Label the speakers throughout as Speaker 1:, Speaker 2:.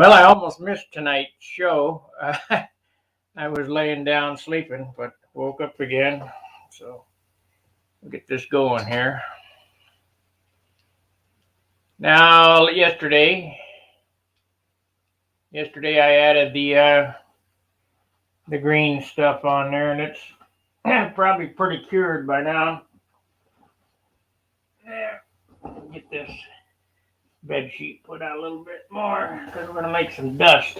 Speaker 1: Well, I almost missed tonight's show. I was laying down sleeping, but woke up again. So we'll get this going here. Now, yesterday I added the green stuff on there, and it's probably pretty cured by now. There, get this bed sheet put out a little bit more because we're gonna make some dust.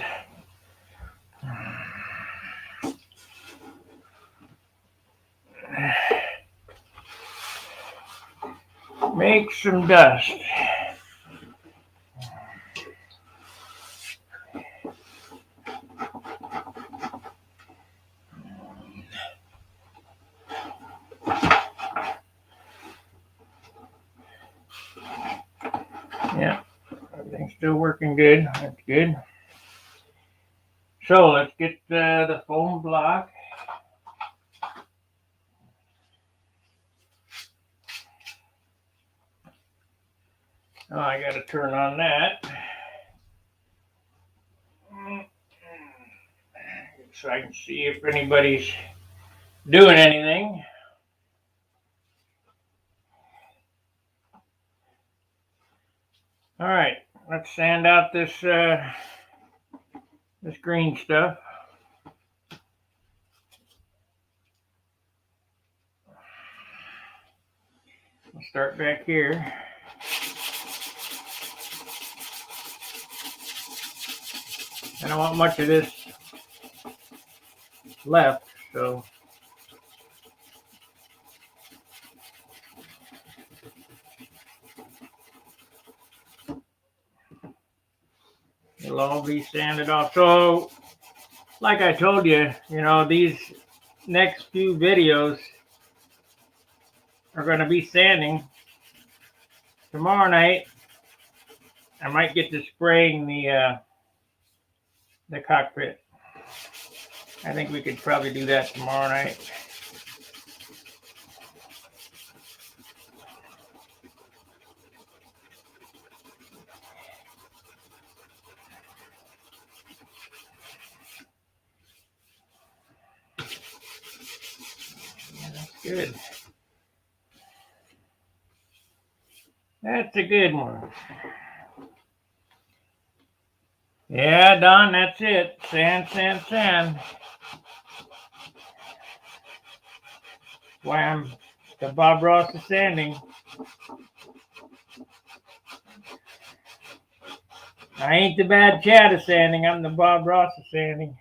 Speaker 1: Make some dust. Yeah, everything's still working good. That's good. So let's get the foam block. Oh, I got to turn on that so I can see if anybody's doing anything. All right, let's sand out this this green stuff. I'll start back here. I don't want much of this left, so it'll all be sanded off. So, like I told you, these next few videos are going to be sanding. Tomorrow night, I might get to spraying the cockpit. I think we could probably do that tomorrow night. That's good. That's a good one. Yeah, Don, that's it. Sand, sand, sand. Why I'm the Bob Ross of sanding. I ain't the bad Chad of sanding. I'm the Bob Ross of sanding.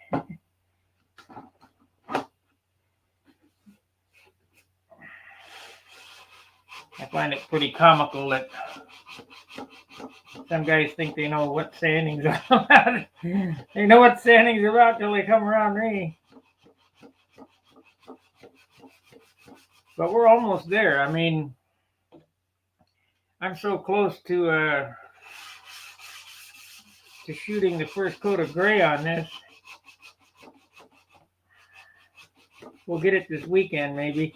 Speaker 1: I find it pretty comical that some guys think they know what sanding's about. They know what sanding's about till they come around me. But we're almost there. I mean, I'm so close to shooting the first coat of gray on this. We'll get it this weekend, maybe.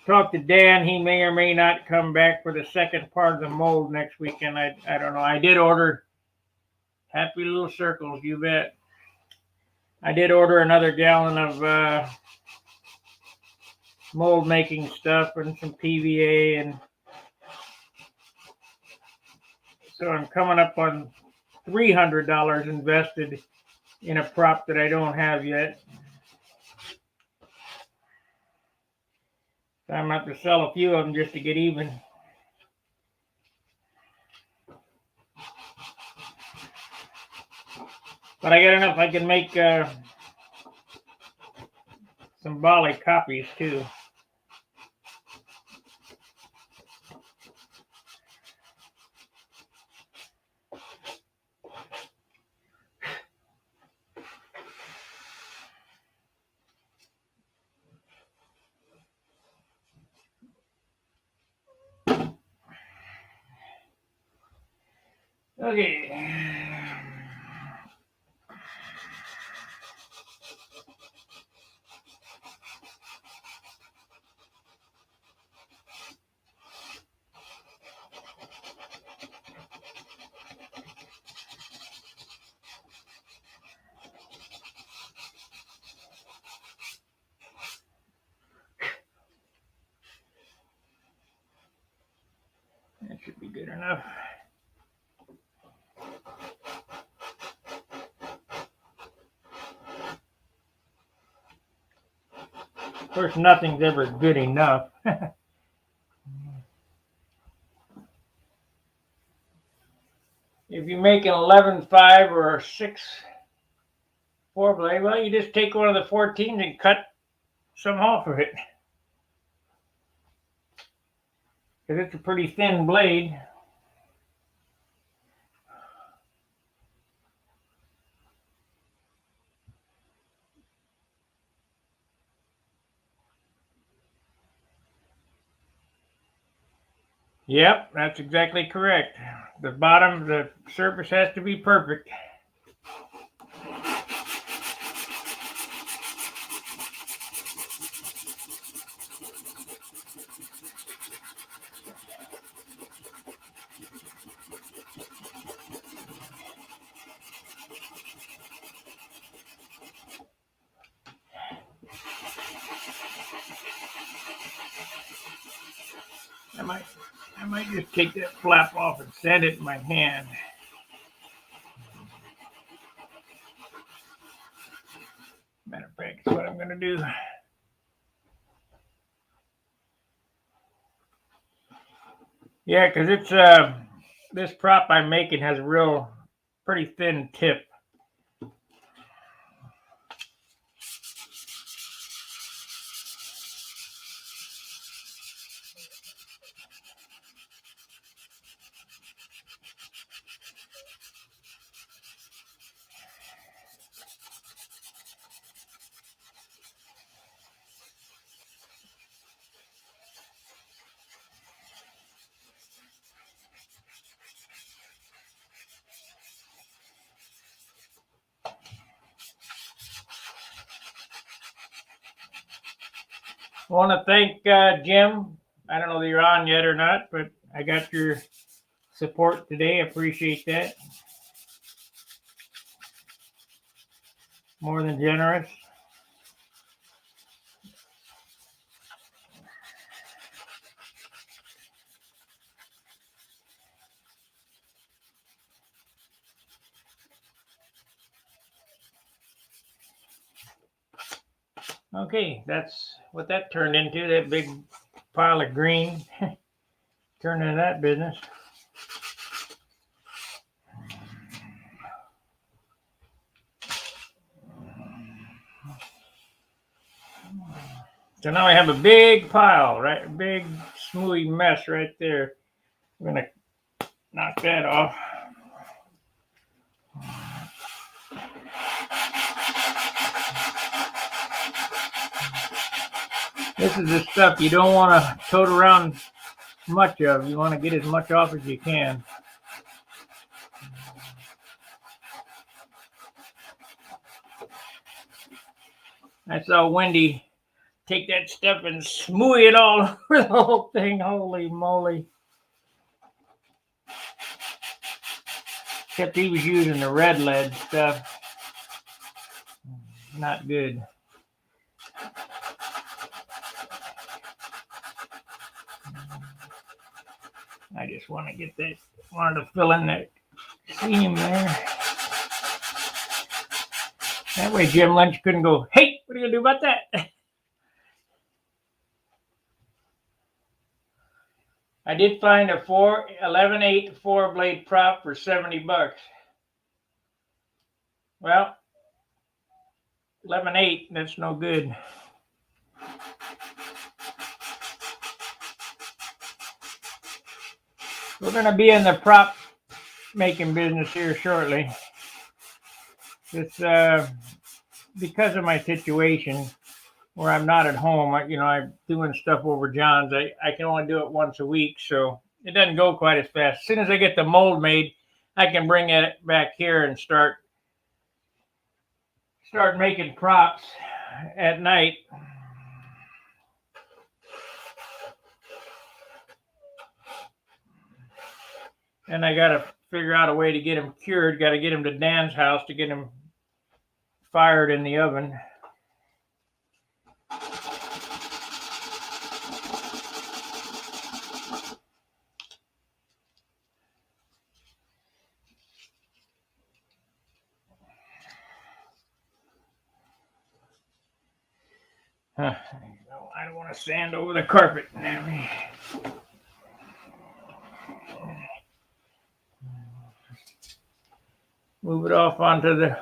Speaker 1: Talk to Dan. He may or may not come back for the second part of the mold next weekend. I don't know. I did order happy little circles, you bet. I did order another gallon of mold making stuff and some PVA, and so I'm coming up on $300 invested in a prop that I don't have yet. So I'm going to have to sell a few of them just to get even. But I got enough I can make some Bali copies too. Okay. Good enough. Of course, nothing's ever good enough. If you make an 11.5 or a 6.4 blade, well, you just take one of the 14s and cut some off of it. Because it's a pretty thin blade. Yep, that's exactly correct. The bottom, the surface has to be perfect. I might just take that flap off and set it in my hand. Matter of fact, that's what I'm going to do. Yeah, because it's this prop I'm making has a pretty thin tip. I want to thank Jim. I don't know if you're on yet or not, but I got your support today. I appreciate that. More than generous. Okay, that's what that turned into, that big pile of green. Turned into that business. So now I have a big pile, right? A big smoothie mess right there. I'm going to knock that off. This is the stuff you don't want to tote around much of. You want to get as much off as you can. I saw Wendy take that stuff and smooth it all over the whole thing. Holy moly. Except he was using the red lead stuff. Not good. I just want to get that, wanted to fill in that seam there. That way Jim Lynch couldn't go, hey, what are you going to do about that? I did find a 11.8 4-blade prop for $70. Well, 11.8, that's no good. We're going to be in the prop making business here shortly. It's because of my situation where I'm not at home. I'm doing stuff over John's. I can only do it once a week, so it doesn't go quite as fast. As soon as I get the mold made, I can bring it back here and start making props at night. And I got to figure out a way to get them cured. Got to get them to Dan's house to get them fired in the oven. Huh. I don't want to sand over the carpet. Move it off onto the...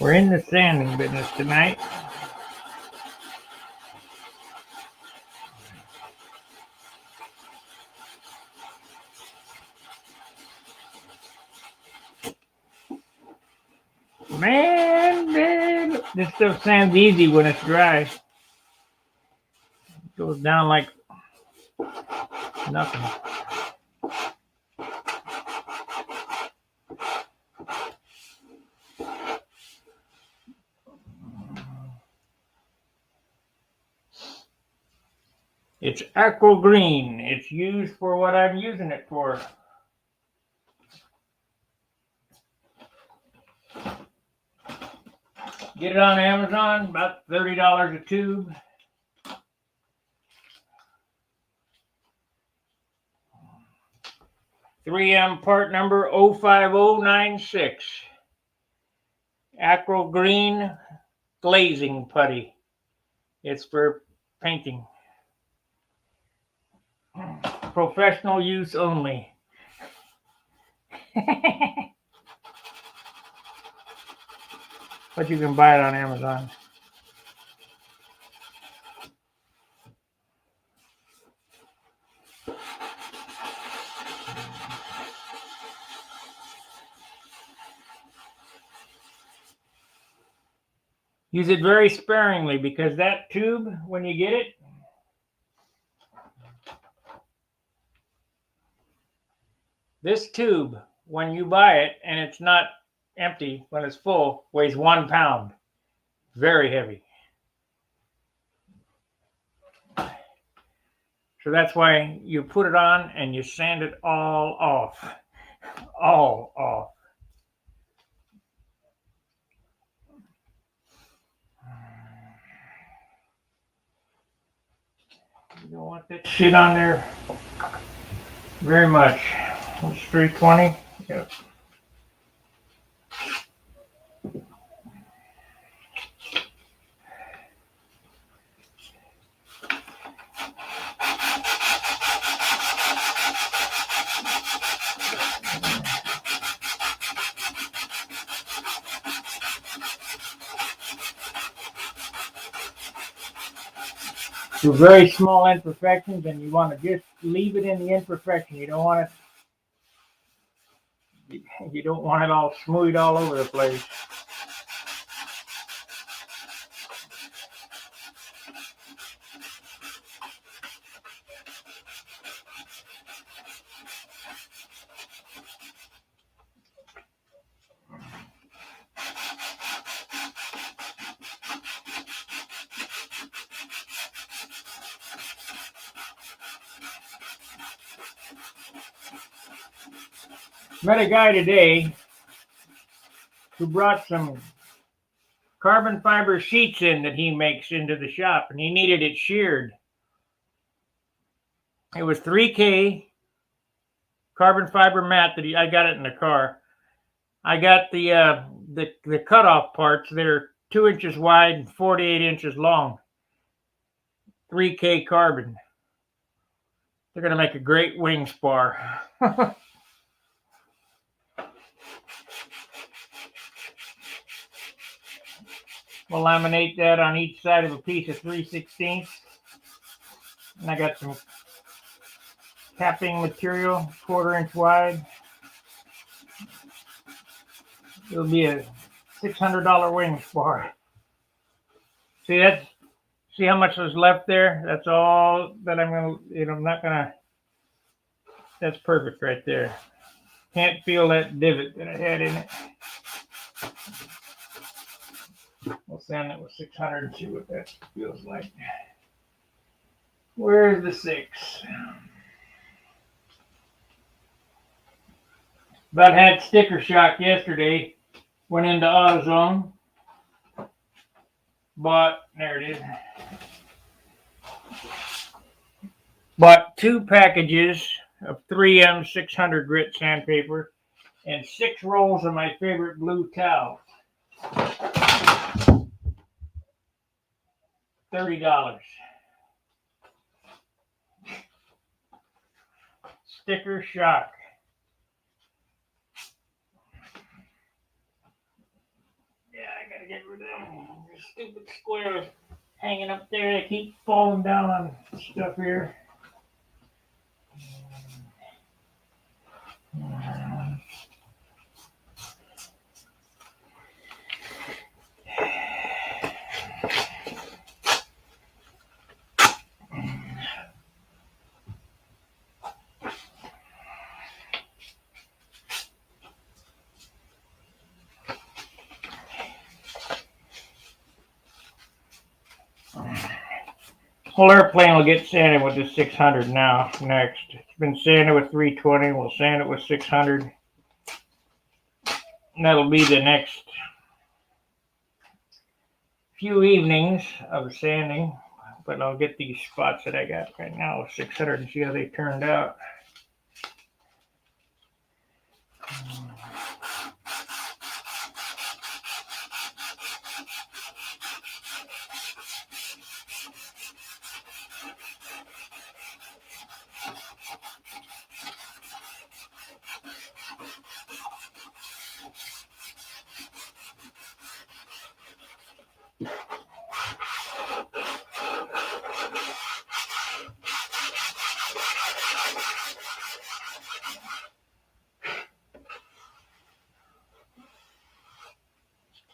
Speaker 1: We're in the sanding business tonight. Man, this stuff sands easy when it's dry. It goes down like nothing. It's aqua green. It's used for what I'm using it for. Get it on Amazon, about $30 a tube. .3M part number 05096. Aqua green glazing putty. It's for painting. Professional use only. But you can buy it on Amazon. Use it very sparingly because that tube, when you get it, this tube, when you buy it and it's not empty, when it's full, weighs 1 pound. Very heavy. So that's why you put it on and you sand it all off. All off. You don't want that shit on there very much. It's 320. Yep. To very small imperfections, and you want to just leave it in the imperfection. You don't want it all smoothed all over the place. Met a guy today who brought some carbon fiber sheets in that he makes into the shop, and he needed it sheared. It was 3K carbon fiber mat that I got it in the car. I got the cutoff parts. They're 2 inches wide and 48 inches long. 3K carbon. They're gonna make a great wing spar. We'll laminate that on each side of a piece of 3/16. And I got some capping material, 1/4 inch wide. It'll be a $600 wing spar. See, See how much was left there? That's all that I'm gonna, I'm not gonna, that's perfect right there. Can't feel that divot that I had in it. We'll sand it with 600 and see what that feels like. Where's the 6? About had sticker shock yesterday. Went into AutoZone. There it is. Bought 2 packages of 3M 600 grit sandpaper and 6 rolls of my favorite blue towels. $30. Sticker shock. Yeah, I gotta get rid of them. Stupid squares hanging up there. They keep falling down on stuff here. Whole airplane will get sanded with the 600 now. Next, it's been sanded with 320. We'll sand it with 600. And that'll be the next few evenings of sanding. But I'll get these spots that I got right now with 600 and see how they turned out.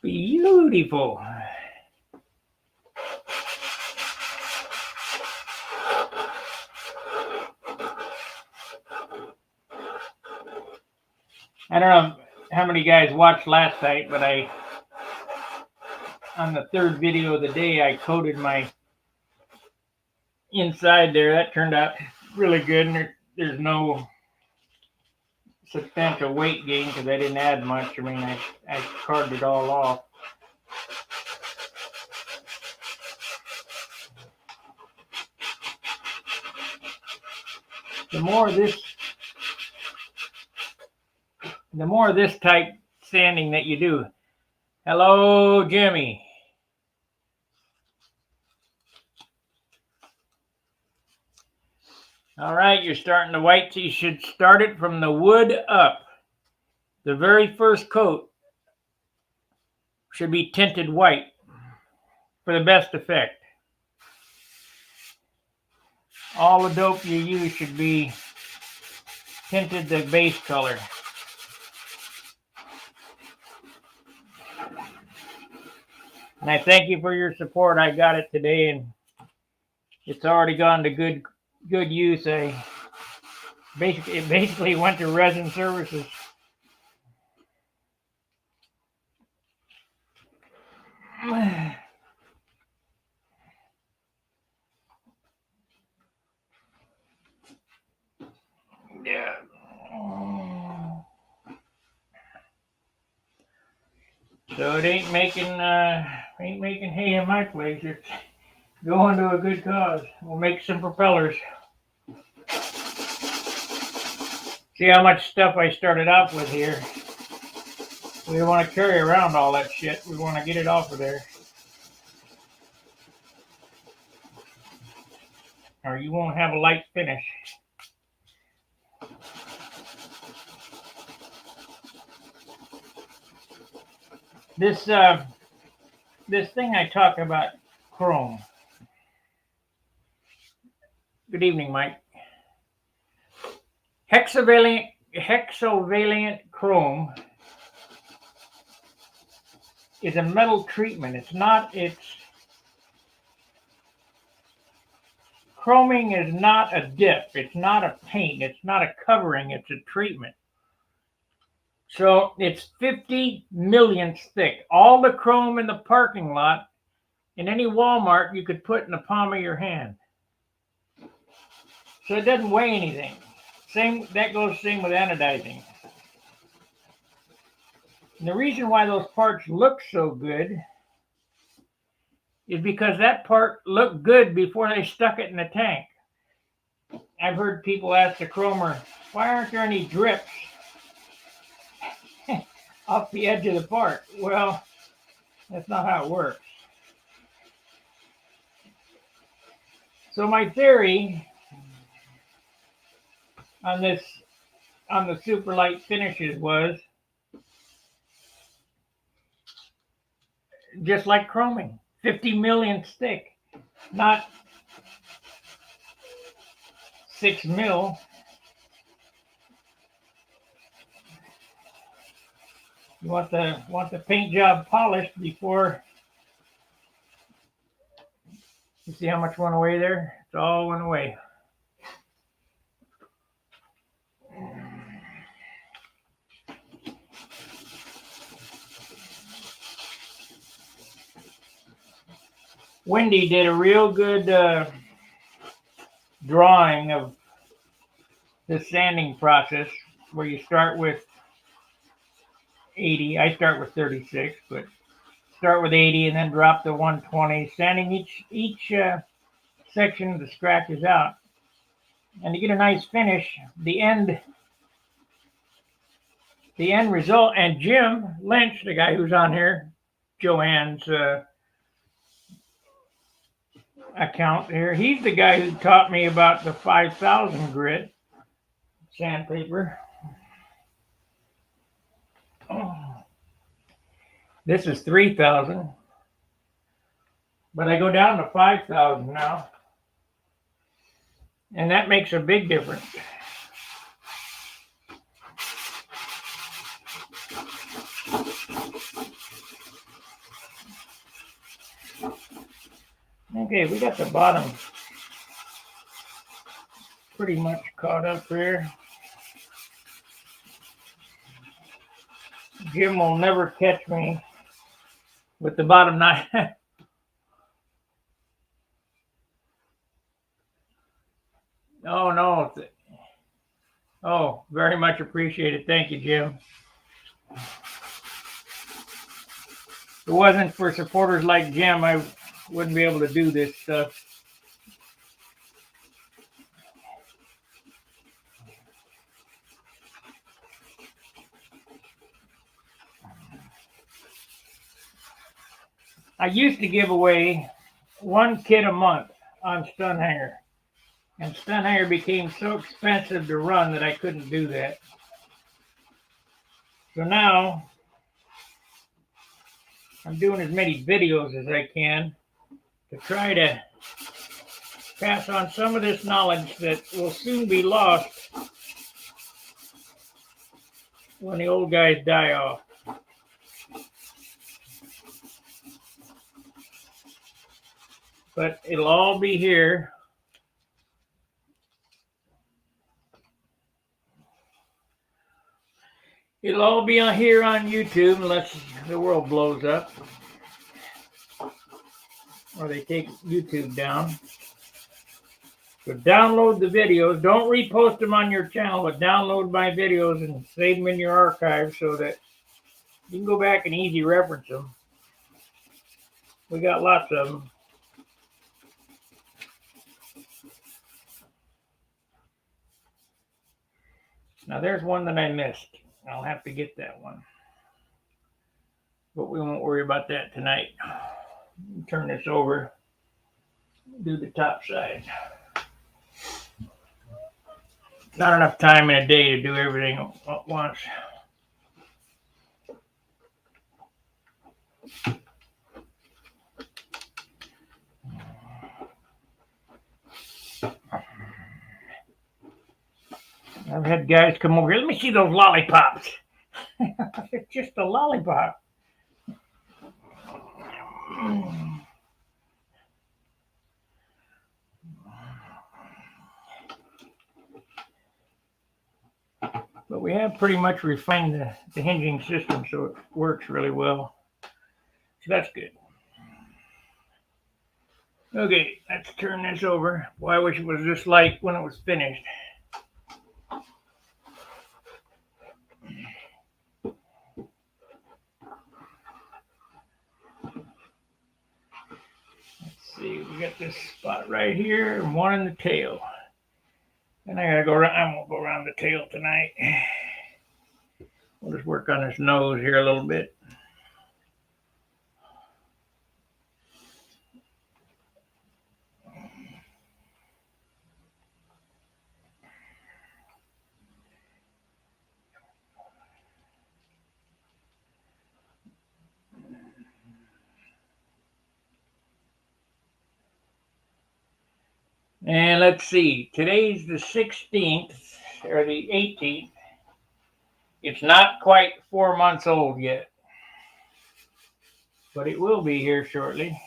Speaker 1: Beautiful. I don't know how many guys watched last night, but on the 3rd video of the day, I coated my inside there. That turned out really good. And there's no substantial weight gain because I didn't add much. I mean, I carved it all off. The more of this type sanding that you do. Hello, Jimmy. All right, you're starting the white, so you should start it from the wood up. The very first coat should be tinted white for the best effect. All the dope you use should be tinted the base color. And I thank you for your support. I got it today, and it's already gone to good use. It basically went to resin services. Yeah. So it ain't making hay in my place. It's going to a good cause. We'll make some propellers. See how much stuff I started off with here. We don't want to carry around all that shit. We want to get it off of there. Or you won't have a light finish. This thing I talk about, chrome. Good evening, Mike. Hexavalent chrome is a metal treatment. It's chroming is not a dip. It's not a paint. It's not a covering. It's a treatment. So it's 50 millionths thick. All the chrome in the parking lot in any Walmart you could put in the palm of your hand. So it doesn't weigh anything. That goes same with anodizing. And the reason why those parts look so good is because that part looked good before they stuck it in the tank. I've heard people ask the chromer, why aren't there any drips off the edge of the part? Well, that's not how it works. So my theory on the super light finishes was just like chroming, 50 millionths thick, not 6 mil. You want the paint job polished before. You see how much went away there? It's all went away. Wendy did a real good drawing of the sanding process where you start with 80. I start with 36, but start with 80 and then drop to 120, sanding each section of the scratches out. And to get a nice finish, the end result, and Jim Lynch, the guy who's on here, Joanne's account here, he's the guy who taught me about the 5000 grit sandpaper. This is 3000, but I go down to 5000 now, and that makes a big difference. Okay, we got the bottom pretty much caught up here. Jim will never catch me with the bottom knife. Oh, no. Oh, very much appreciated. Thank you, Jim. If it wasn't for supporters like Jim, I wouldn't be able to do this stuff. I used to give away 1 kit a month on stun hanger, and stun hanger became so expensive to run that I couldn't do that. So now I'm doing as many videos as I can to try to pass on some of this knowledge that will soon be lost when the old guys die off. But it'll all be here. It'll all be on here on YouTube unless the world blows up or they take YouTube down. So download the videos. Don't repost them on your channel, but download my videos and save them in your archive so that you can go back and easy reference them. We got lots of them. Now there's one that I missed. I'll have to get that one. But we won't worry about that tonight. Turn this over. Do the top side. Not enough time in a day to do everything at once. I've had guys come over here. Let me see those lollipops. It's just a lollipop. we have pretty much refined the hinging system so it works really well. So that's good. Okay, let's turn this over. Boy, I wish it was this light when it was finished. Let's see, we got this spot right here and one in the tail. And I gotta go around, I won't go around the tail tonight. We'll just work on this nose here a little bit. And let's see, today's the 16th or the 18th. It's not quite 4 months old yet, but it will be here shortly.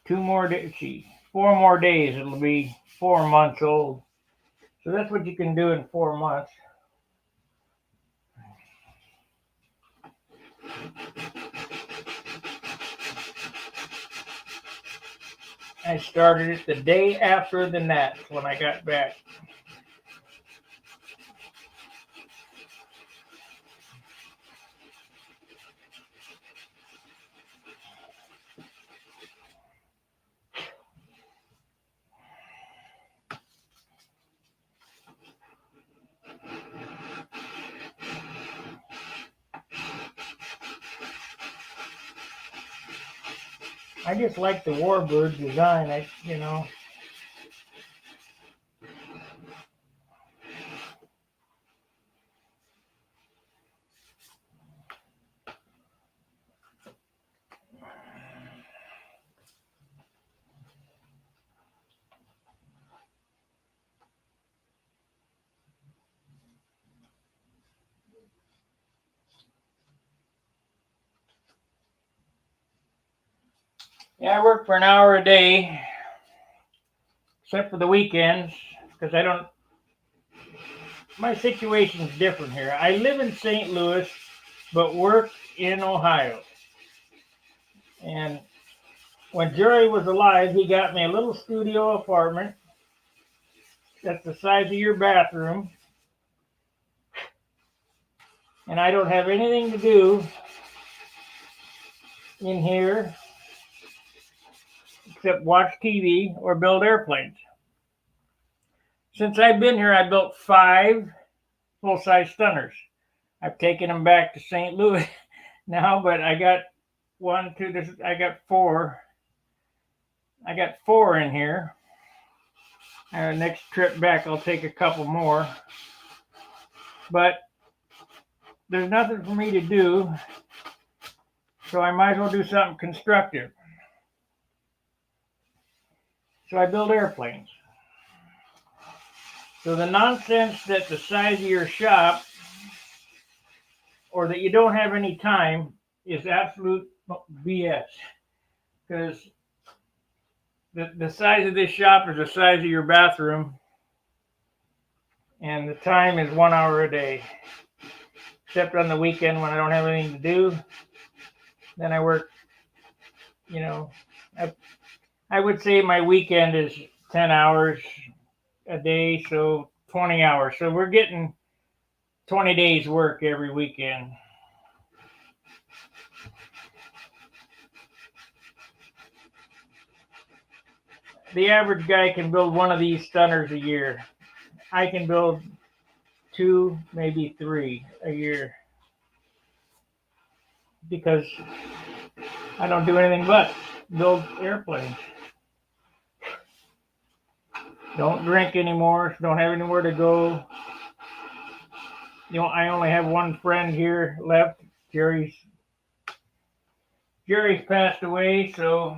Speaker 1: 4 more days, it'll be 4 months old. So that's what you can do in 4 months. I started it the day after the gnats when I got back. I just like the warbird design, Yeah, I work for an hour a day, except for the weekends, because my situation's different here. I live in St. Louis, but work in Ohio. And when Jerry was alive, he got me a little studio apartment that's the size of your bathroom. And I don't have anything to do in here except watch TV or build airplanes. Since I've been here, I built 5 full-size stunners. I've taken them back to St. Louis now, but I got 4. I got 4 in here. Next trip back, I'll take a couple more. But there's nothing for me to do, so I might as well do something constructive. So I build airplanes. So the nonsense that the size of your shop or that you don't have any time is absolute BS. Because the size of this shop is the size of your bathroom, and the time is 1 hour a day. Except on the weekend when I don't have anything to do. Then I work, I would say my weekend is 10 hours a day, so 20 hours. So we're getting 20 days work every weekend. The average guy can build one of these stunners a year. I can build 2, maybe 3 a year, because I don't do anything but build airplanes. Don't drink anymore. Don't have anywhere to go. I only have one friend here left. Jerry's passed away, so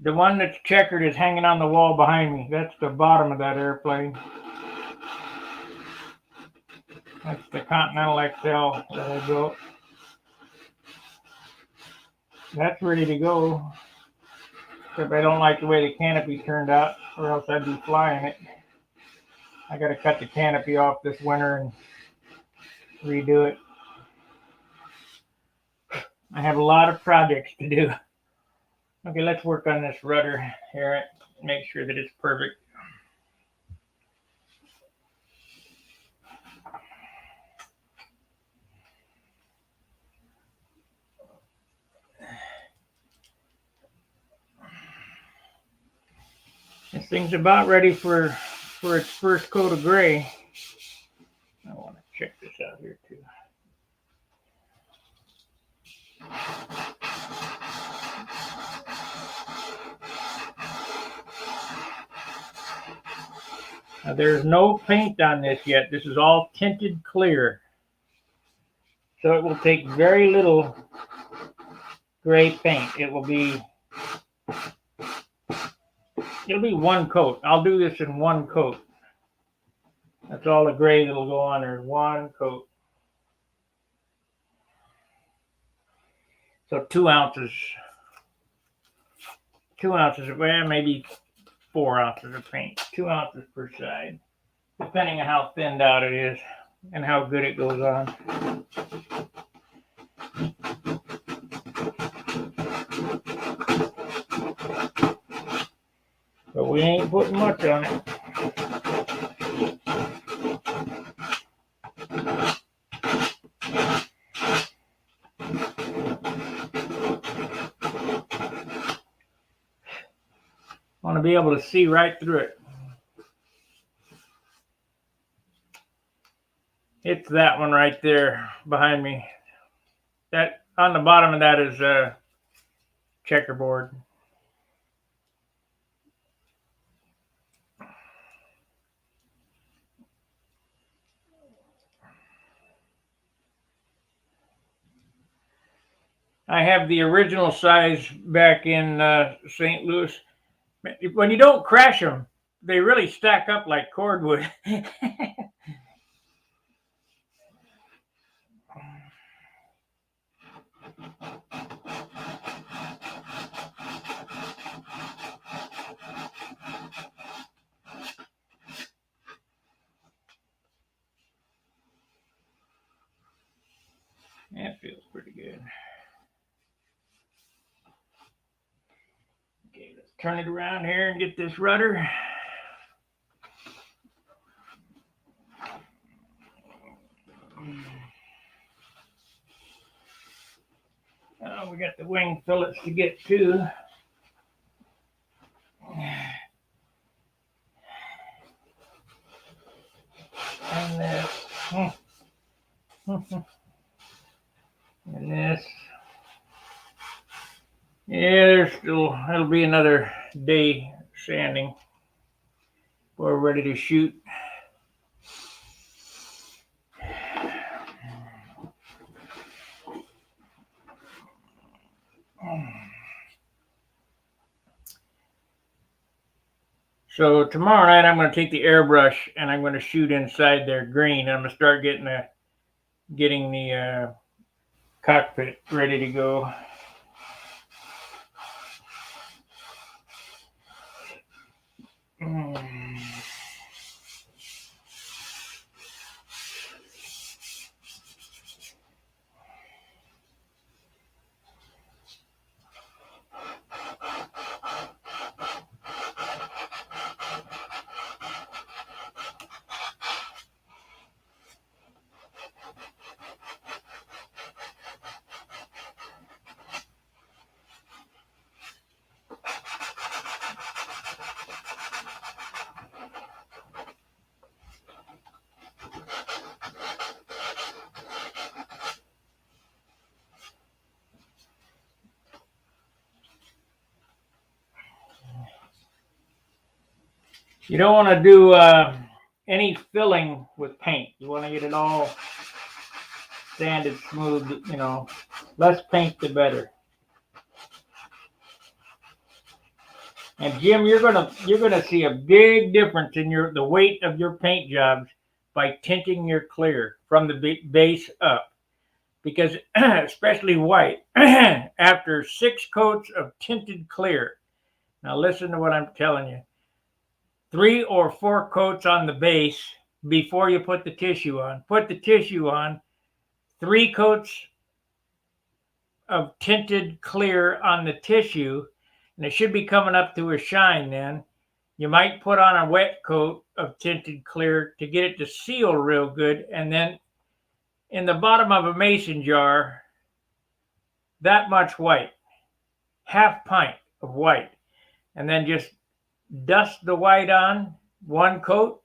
Speaker 1: the one that's checkered is hanging on the wall behind me. That's the bottom of that airplane. That's the Continental XL that I built. That's ready to go. Except I don't like the way the canopy turned out, or else I'd be flying it. I got to cut the canopy off this winter and redo it. I have a lot of projects to do. Okay, let's work on this rudder here. Make sure that it's perfect. This thing's about ready for its first coat of gray. I want to check this out here too. Now, there's no paint on this yet. This is all tinted clear. So it will take very little gray paint. It'll be one coat. I'll do this in one coat. That's all the gray that'll go on there, one coat. So 2 ounces. 2 ounces, well, maybe 4 ounces of paint. 2 ounces per side, depending on how thinned out it is and how good it goes on. But we ain't putting much on it. I want to be able to see right through it. It's that one right there behind me. That on the bottom of that is a checkerboard. I have the original size back in St. Louis. When you don't crash them, they really stack up like cordwood. That feels pretty good. Okay, let's turn it around here and get this rudder. We got the wing fillets to get to. And this. And this. Yeah, it'll be another day sanding. We're ready to shoot. So tomorrow night I'm going to take the airbrush and I'm going to shoot inside their green. I'm going to start getting the cockpit ready to go. You don't want to do any filling with paint. You want to get it all sanded smooth, less paint the better. And Jim, you're gonna see a big difference in the weight of your paint jobs by tinting your clear from the base up, because especially white, after 6 coats of tinted clear. Now listen to what I'm telling you. 3 or 4 coats on the base before you put the tissue on. Put the tissue on, 3 coats of tinted clear on the tissue, and it should be coming up to a shine then. You might put on a wet coat of tinted clear to get it to seal real good, and then in the bottom of a mason jar, that much white, half pint of white, and then just dust the white on 1 coat.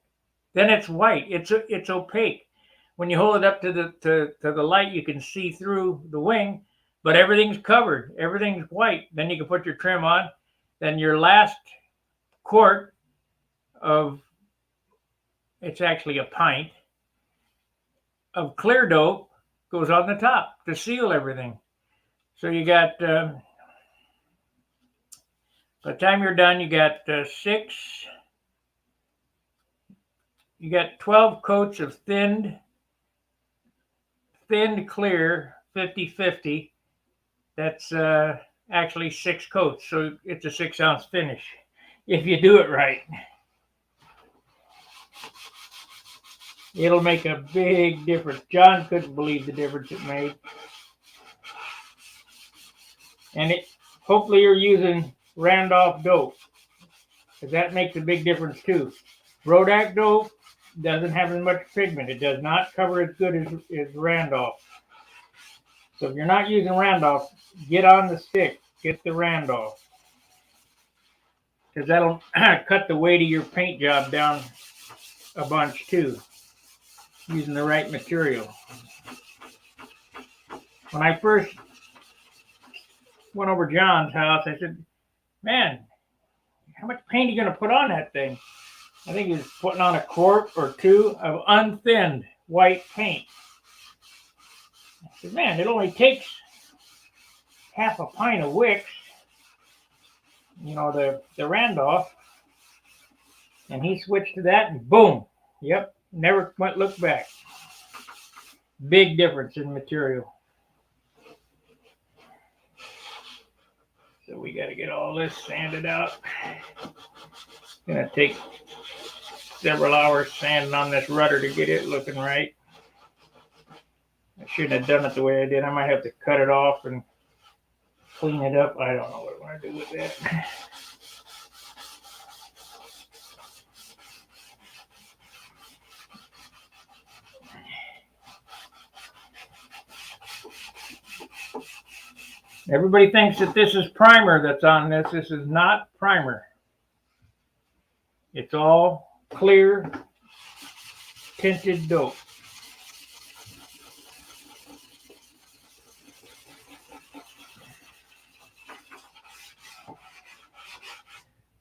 Speaker 1: Then it's white. It's opaque. When you hold it up to the light, you can see through the wing, but everything's covered. Everything's white. Then you can put your trim on. Then your last quart of, it's actually a pint of clear dope goes on the top to seal everything. So you got, by the time you're done, you got 12 coats of thinned clear 50-50. That's actually 6 coats, so it's a 6-ounce finish if you do it right. It'll make a big difference. John couldn't believe the difference it made. And hopefully you're using Randolph dope, because that makes a big difference too. Rodak dope doesn't have as much pigment. It does not cover as good as Randolph. So if you're not using Randolph, get on the stick. Get the Randolph, because that'll cut the weight of your paint job down a bunch too, using the right material. When I first went over John's house, I said, man, how much paint are you going to put on that thing? I think he was putting on 1 quart or 2 of unthinned white paint. I said, man, it only takes half a pint of wicks, you know, the Randolph. And he switched to that and boom. Yep, never went look back. Big difference in material. So we got to get all this sanded out. It's going to take several hours sanding on this rudder to get it looking right. I shouldn't have done it the way I did. I might have to cut it off and clean it up. I don't know what I want to do with that. Everybody thinks that this is primer that's on this. This is not primer. It's all clear tinted dope.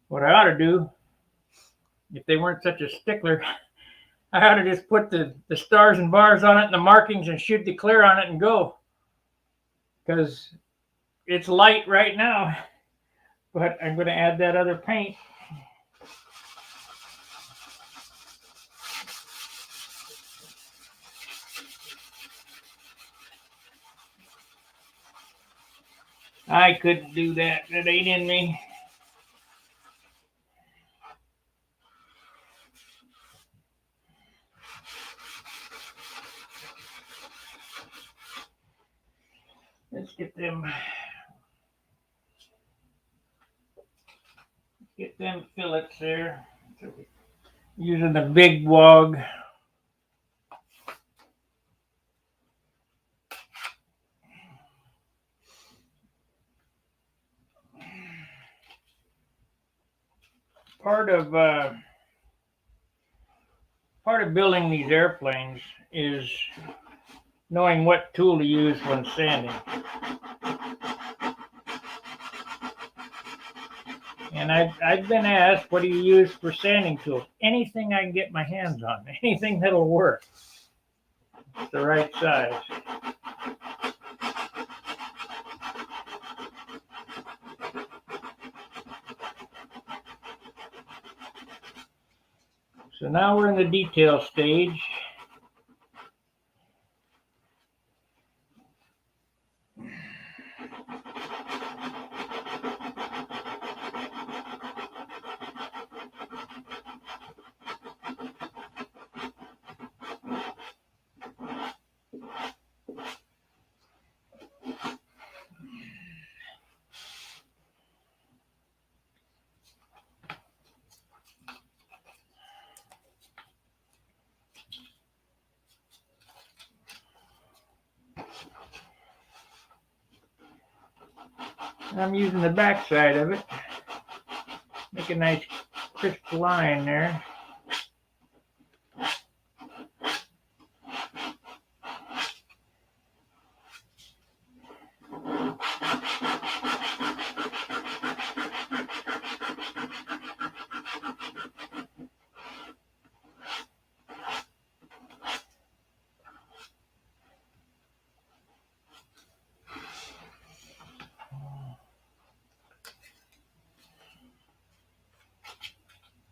Speaker 1: What I ought to do, if they weren't such a stickler, I ought to just put the stars and bars on it and the markings and shoot the clear on it and go. Because it's light right now, but I'm going to add that other paint. I couldn't do that. That ain't in me. Let's get them fillets there. So using the big wog. Part of building these airplanes is knowing what tool to use when sanding. And I've been asked, what do you use for sanding tools? Anything I can get my hands on, anything that'll work. It's the right size. So now we're in the detail stage. I'm using the back side of it. Make a nice crisp line there.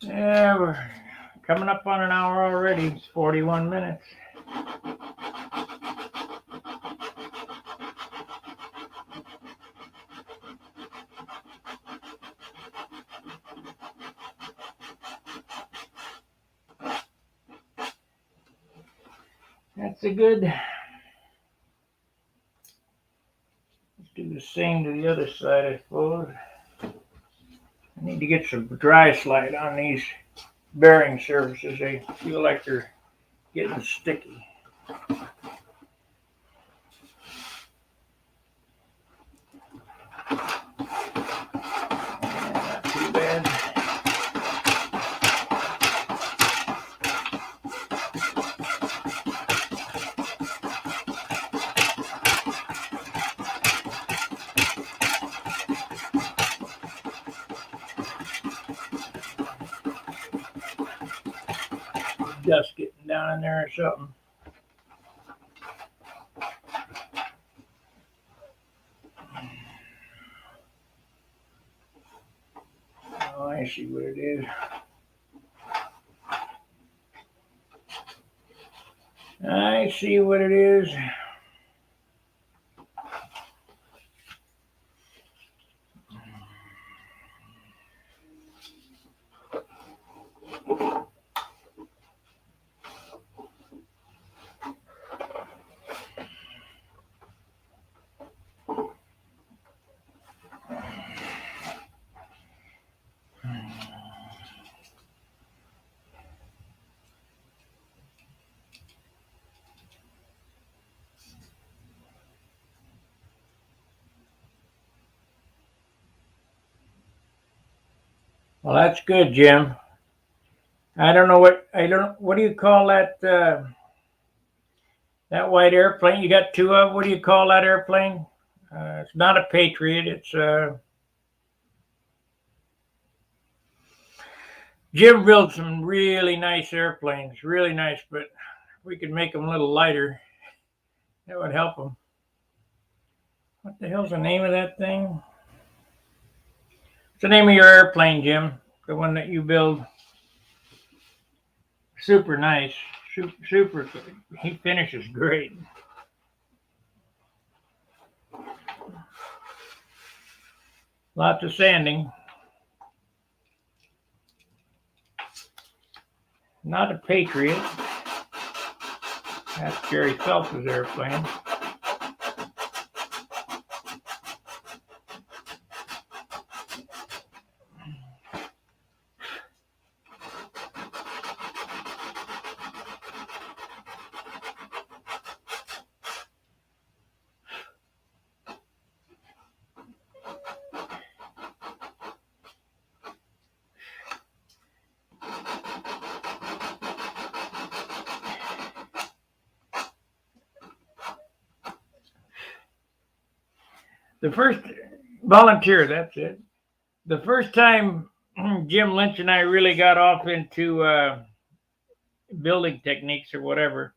Speaker 1: Yeah, we're coming up on an hour already. It's 41 minutes. That's a good. Let's do the same to the other side, I suppose. I need to get some dry slide on these bearing surfaces. They feel like they're getting sticky. Not too bad. Dust getting down in there or something. Oh, I see what it is. I see what it is. Well, that's good, Jim. I don't know what do you call that that white airplane? You got two of. What do you call that airplane? It's not a Patriot. It's Jim built some really nice airplanes, really nice. But if we could make them a little lighter, that would help them. What the hell's the name of that thing? What's the name of your airplane, Jim? The one that you build? Super nice. Super. He finishes great. Lots of sanding. Not a Patriot. That's Jerry Phelps' airplane. The first volunteer, that's it. The first time Jim Lynch and I really got off into building techniques or whatever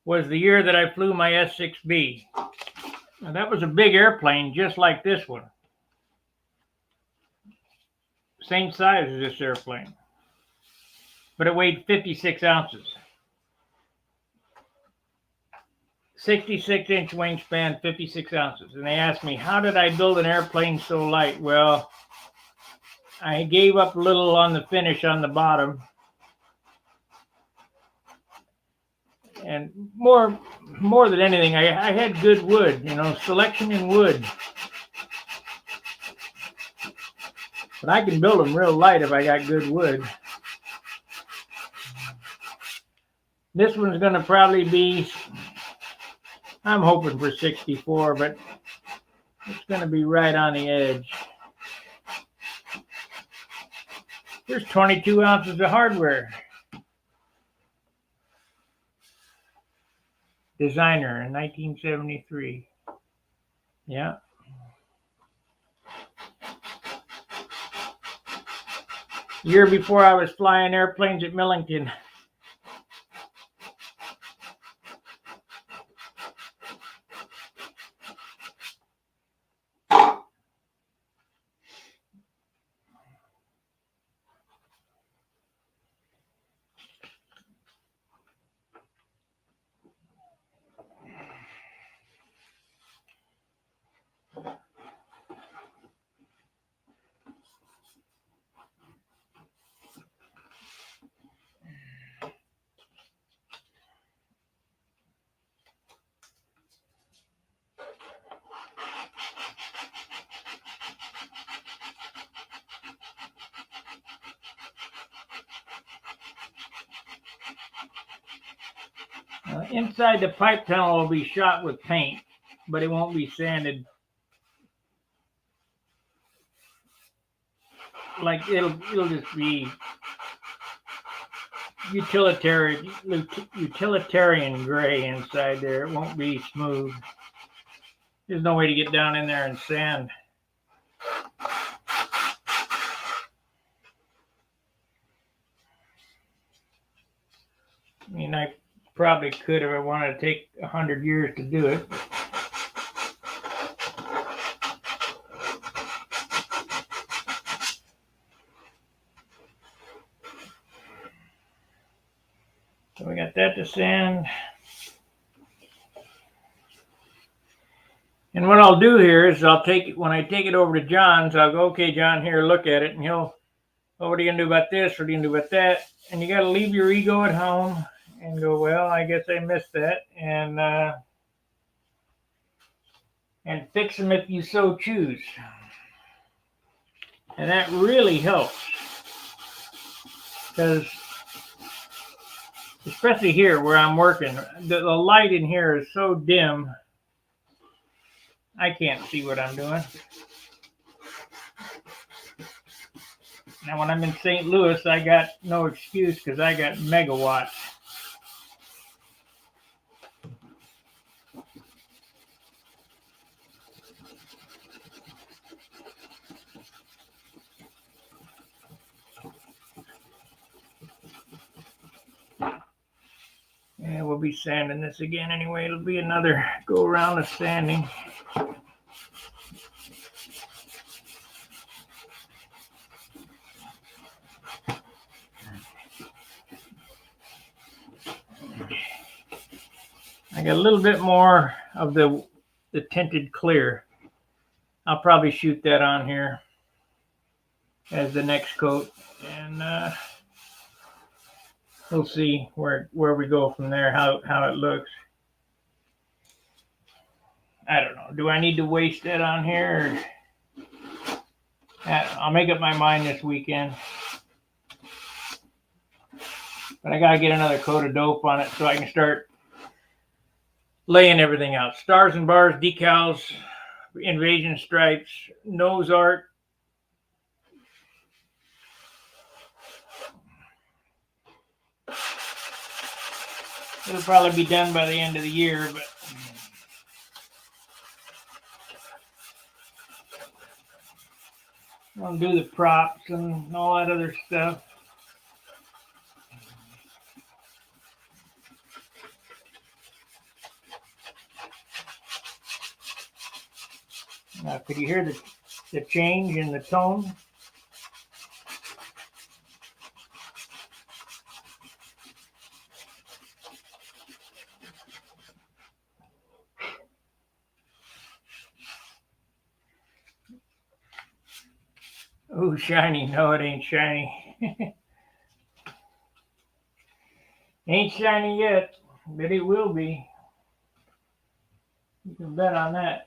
Speaker 1: was the year that I flew my S6B. Now, that was a big airplane just like this one. Same size as this airplane. But it weighed 56 ounces. 66-inch wingspan, 56 ounces. And they asked me, how did I build an airplane so light? Well, I gave up a little on the finish on the bottom. And more than anything, I had good wood, selection in wood. But I can build them real light if I got good wood. This one's going to probably be, I'm hoping for 64, but It's going to be right on the edge. There's 22 ounces of hardware. Designer in 1973. Yeah. Year before I was flying airplanes at Millington. Inside the pipe tunnel will be shot with paint, but it won't be sanded. Like it'll just be utilitarian gray inside there. It won't be smooth. There's no way to get down in there and sand. I mean, I probably could if I wanted to take 100 years to do it. So we got that to sand. And what I'll do here is when I take it over to John's, I'll go, okay, John, here, look at it. And he'll, oh, what are you going to do about this? What are you going to do about that? And you got to leave your ego at home and go, well, I guess I missed that. And fix them if you so choose. And that really helps. Because, especially here where I'm working, the light in here is so dim, I can't see what I'm doing. Now, when I'm in St. Louis, I got no excuse because I got megawatts. Yeah, we'll be sanding this again anyway. It'll be another go around of sanding. I got a little bit more of the tinted clear. I'll probably shoot that on here as the next coat, and we'll see where we go from there, how it looks. I don't know. Do I need to waste that on here? I'll make up my mind this weekend. But I got to get another coat of dope on it so I can start laying everything out. Stars and bars, decals, invasion stripes, nose art. It'll probably be done by the end of the year, but I'll do the props and all that other stuff. Now, could you hear the change in the tone? Oh, shiny. No, it ain't shiny. Ain't shiny yet, but it will be. You can bet on that.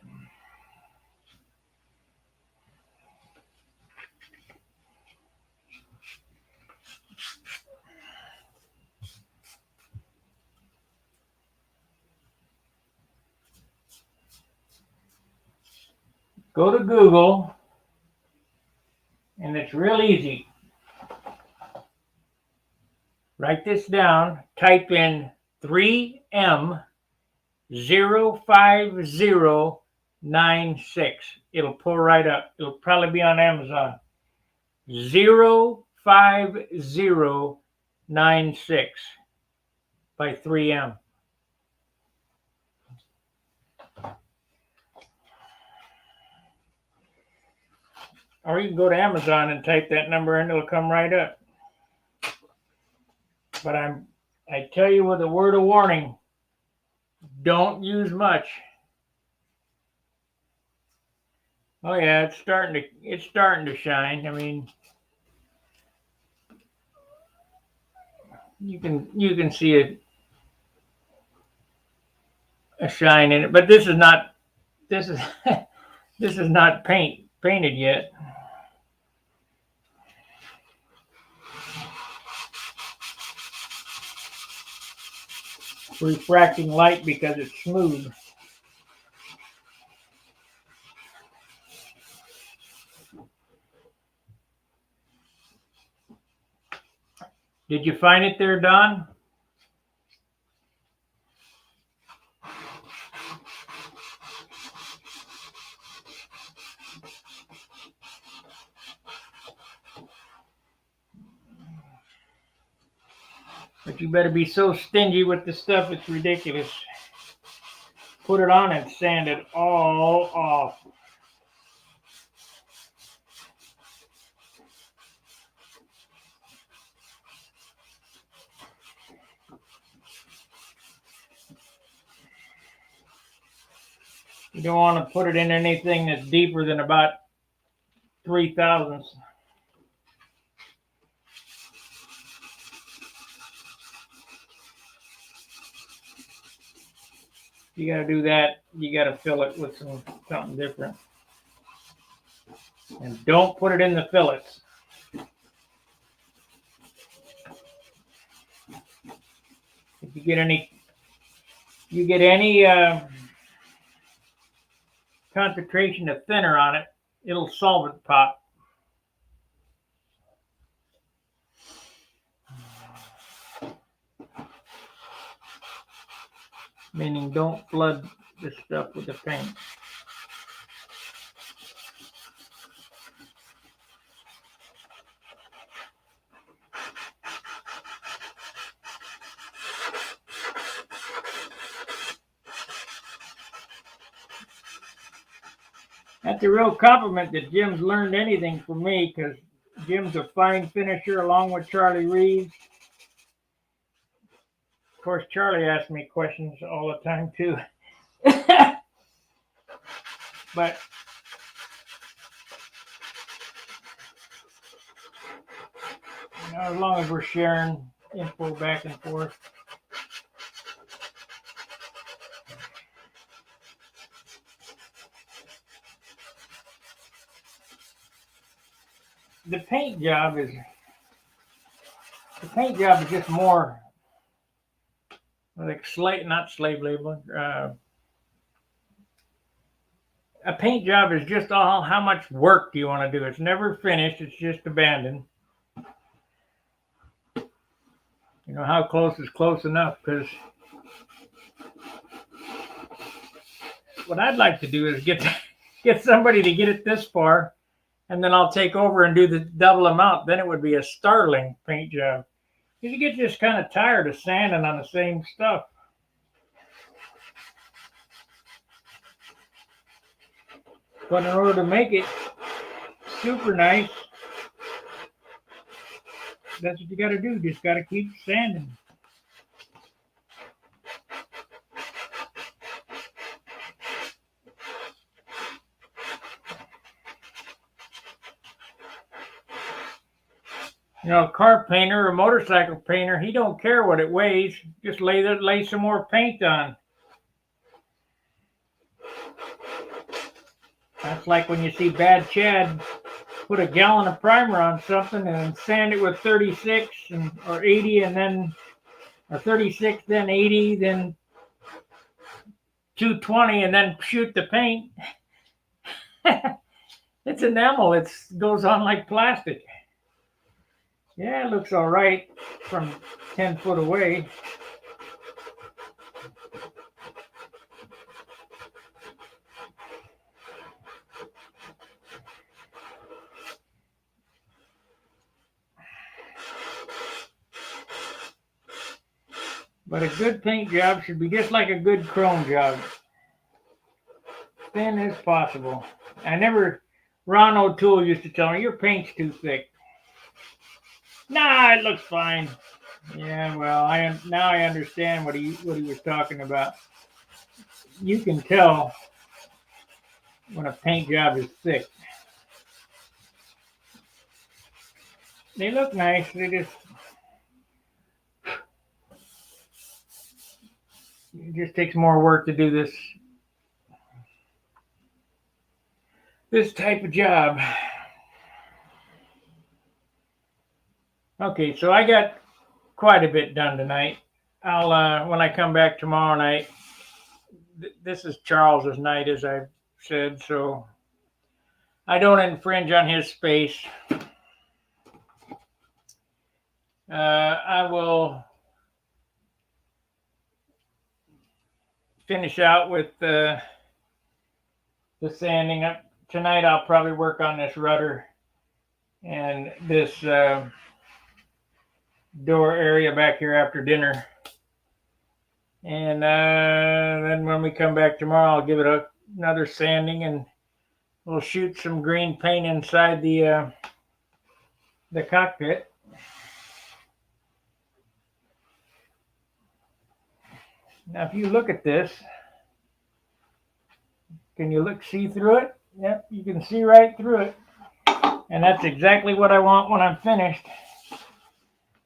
Speaker 1: Go to Google, and it's real easy. Write this down. Type in 3M05096. It'll pull right up. It'll probably be on Amazon. 05096 by 3M. Or you can go to Amazon and type that number in, it'll come right up. But I tell you with a word of warning, don't use much. Oh yeah, it's starting to shine. I mean, you can see a shine in it, but this is not this is not painted yet. Refracting light because it's smooth. Did you find it there, Don? But you better be so stingy with the stuff, it's ridiculous. Put it on and sand it all off. You don't want to put it in anything that's deeper than about 3 thousandths. You got to do that. You got to fill it with something different. And don't put it in the fillets. If you get any concentration of thinner on it, it'll solvent pop. Meaning don't flood the stuff with the paint. That's a real compliment that Jim's learned anything from me, because Jim's a fine finisher along with Charlie Reeves. Of course, Charlie asks me questions all the time too. But as long as we're sharing info back and forth. The paint job is just more like not slave labor. A paint job is just all how much work do you want to do. It's never finished. It's just abandoned. You know, how close is close enough? Because what I'd like to do is get somebody to get it this far, and then I'll take over and do the double amount. Then it would be a startling paint job. Because you get just kind of tired of sanding on the same stuff. But in order to make it super nice, that's what you got to do. Just got to keep sanding. You know, a car painter or motorcycle painter, he don't care what it weighs. Just lay some more paint on. That's like when you see Bad Chad put a gallon of primer on something and sand it with 36 or 80, and then or 36, then 80, then 220, and then shoot the paint. It's enamel. It goes on like plastic. Yeah, it looks all right from 10 foot away. But a good paint job should be just like a good chrome job. Thin as possible. Ron O'Toole used to tell me, your paint's too thick. Nah, it looks fine. Yeah, well, now I understand what he was talking about. You can tell when a paint job is thick. They look nice. It just takes more work to do this type of job. Okay, so I got quite a bit done tonight. I'll when I come back tomorrow night. This is Charles's night, as I said, so I don't infringe on his space. I will finish out with the sanding up tonight. I'll probably work on this rudder and this door area back here after dinner. And then when we come back tomorrow, I'll give it another sanding, and we'll shoot some green paint inside the cockpit. Now, if you look at this, can you see through it? Yep, you can see right through it. And that's exactly what I want when I'm finished.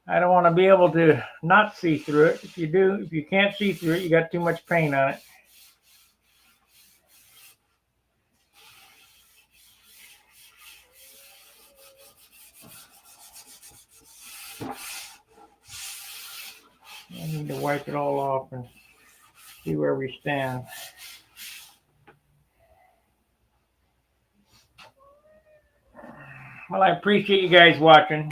Speaker 1: I don't want to be able to not see through it. If you can't see through it, you got too much paint on it. I need to wipe it all off and see where we stand. Well, I appreciate you guys watching.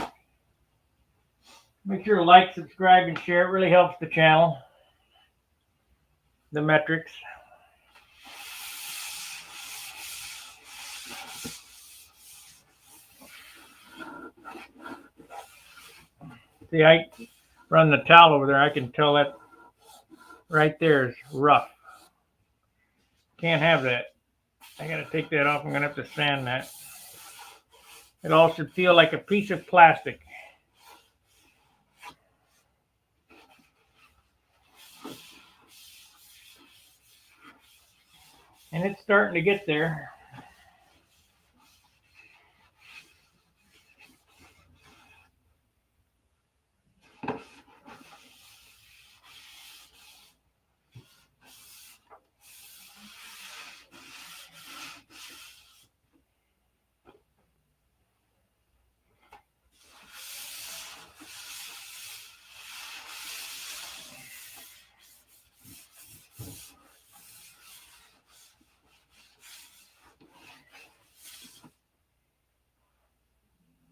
Speaker 1: Make sure to like, subscribe, and share. It really helps the channel, the metrics. See, I run the towel over there. I can tell that right there is rough. Can't have that. I got to take that off. I'm going to have to sand that. It all should feel like a piece of plastic. And it's starting to get there.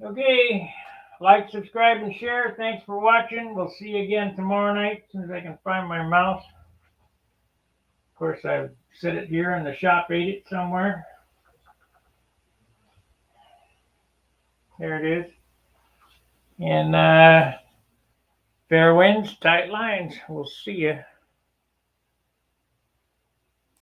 Speaker 1: Okay, like, subscribe, and share. Thanks for watching. We'll see you again tomorrow night as soon as I can find my mouse. Of course, I've set it here and the shop ate it somewhere. There it is. And fair winds, tight lines. We'll see you.